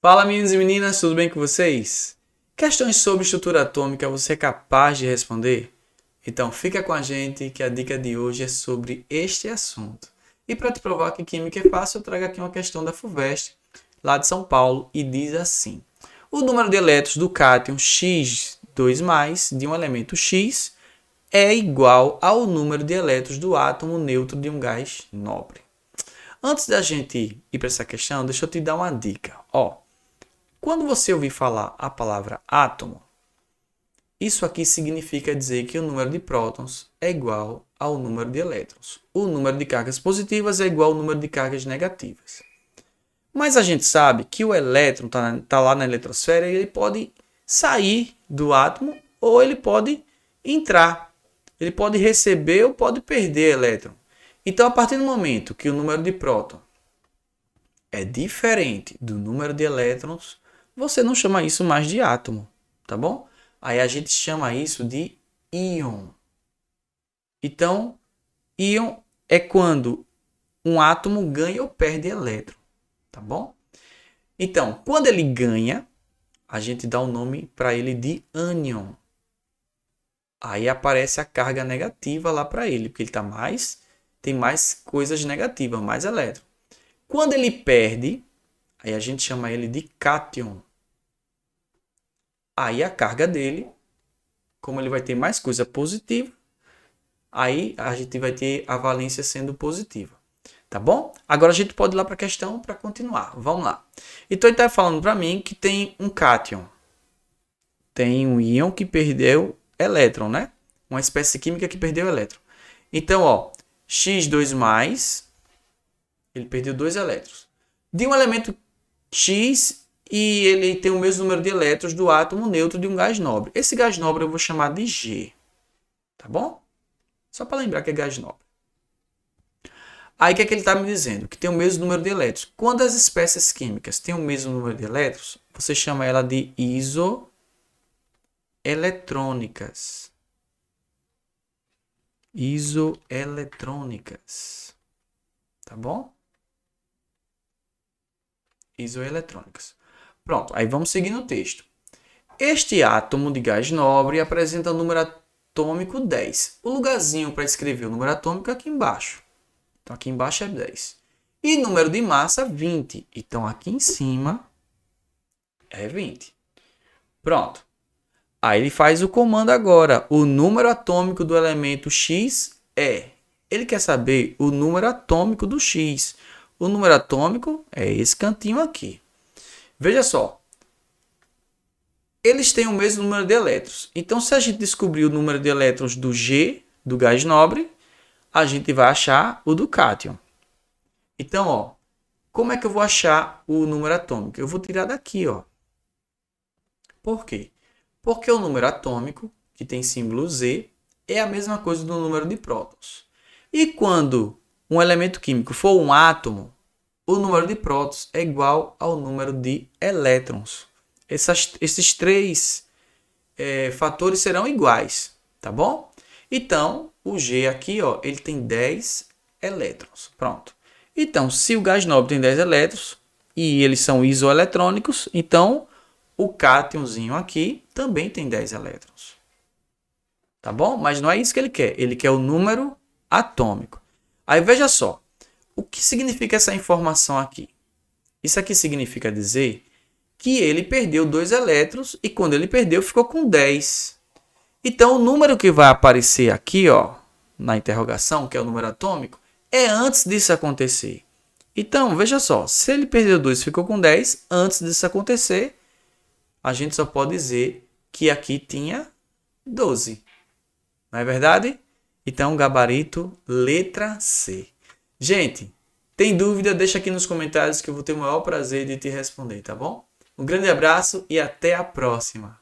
Fala, meninos e meninas, tudo bem com vocês? Questões sobre estrutura atômica você é capaz de responder? Então fica com a gente que a dica de hoje é sobre este assunto. E para te provar que química é fácil, eu trago aqui uma questão da FUVEST, lá de São Paulo, e diz assim: o número de elétrons do cátion X2+, de um elemento X, é igual ao número de elétrons do átomo neutro de um gás nobre. Antes da gente ir para essa questão, deixa eu te dar uma dica. Quando você ouvir falar a palavra átomo, isso aqui significa dizer que o número de prótons é igual ao número de elétrons. O número de cargas positivas é igual ao número de cargas negativas. Mas a gente sabe que o elétron está lá na eletrosfera e ele pode sair do átomo ou ele pode entrar. Ele pode receber ou pode perder elétron. Então, a partir do momento que o número de prótons é diferente do número de elétrons, você não chama isso mais de átomo, tá bom? Aí a gente chama isso de íon. Então, íon é quando um átomo ganha ou perde elétron, tá bom? Então, quando ele ganha, a gente dá o nome para ele de ânion. Aí aparece a carga negativa lá para ele, porque ele tem mais coisas negativas, mais elétron. Quando ele perde, aí a gente chama ele de cátion. Aí a carga dele, como ele vai ter mais coisa positiva, aí a gente vai ter a valência sendo positiva. Tá bom? Agora a gente pode ir lá para a questão para continuar. Vamos lá. Então ele está falando para mim que tem um cátion. Tem um íon que perdeu elétron, né? Uma espécie química que perdeu elétron. Então, X2+, ele perdeu 2 elétrons. De um elemento X e ele tem o mesmo número de elétrons do átomo neutro de um gás nobre. Esse gás nobre eu vou chamar de G. Tá bom? Só para lembrar que é gás nobre. Aí o que é que ele está me dizendo? Que tem o mesmo número de elétrons. Quando as espécies químicas têm o mesmo número de elétrons, você chama ela de isoeletrônicas. Isoeletrônicas. Tá bom? Isoeletrônicas. Pronto, aí vamos seguir no texto. Este átomo de gás nobre apresenta o número atômico 10. O lugarzinho para escrever o número atômico é aqui embaixo. Então, aqui embaixo é 10. E número de massa, 20. Então, aqui em cima é 20. Pronto. Aí ele faz o comando agora. O número atômico do elemento X é. Ele quer saber o número atômico do X. O número atômico é esse cantinho aqui. Veja só. Eles têm o mesmo número de elétrons. Então, se a gente descobrir o número de elétrons do G, do gás nobre, a gente vai achar o do cátion. Então, como é que eu vou achar o número atômico? Eu vou tirar daqui, Por quê? Porque o número atômico, que tem símbolo Z, é a mesma coisa do número de prótons. E quando um elemento químico for um átomo, o número de prótons é igual ao número de elétrons. Esses três fatores serão iguais, tá bom? Então, o G aqui, ele tem 10 elétrons. Pronto. Então, se o gás nobre tem 10 elétrons e eles são isoeletrônicos, então o cátionzinho aqui também tem 10 elétrons. Tá bom? Mas não é isso que ele quer. Ele quer o número atômico. Aí veja só. O que significa essa informação aqui? Isso aqui significa dizer que ele perdeu 2 elétrons e quando ele perdeu ficou com 10. Então, o número que vai aparecer aqui, na interrogação, que é o número atômico, é antes disso acontecer. Então, veja só, se ele perdeu 2 e ficou com 10, antes disso acontecer, a gente só pode dizer que aqui tinha 12. Não é verdade? Então, gabarito, letra C. Gente, tem dúvida? Deixa aqui nos comentários que eu vou ter o maior prazer de te responder, tá bom? Um grande abraço e até a próxima!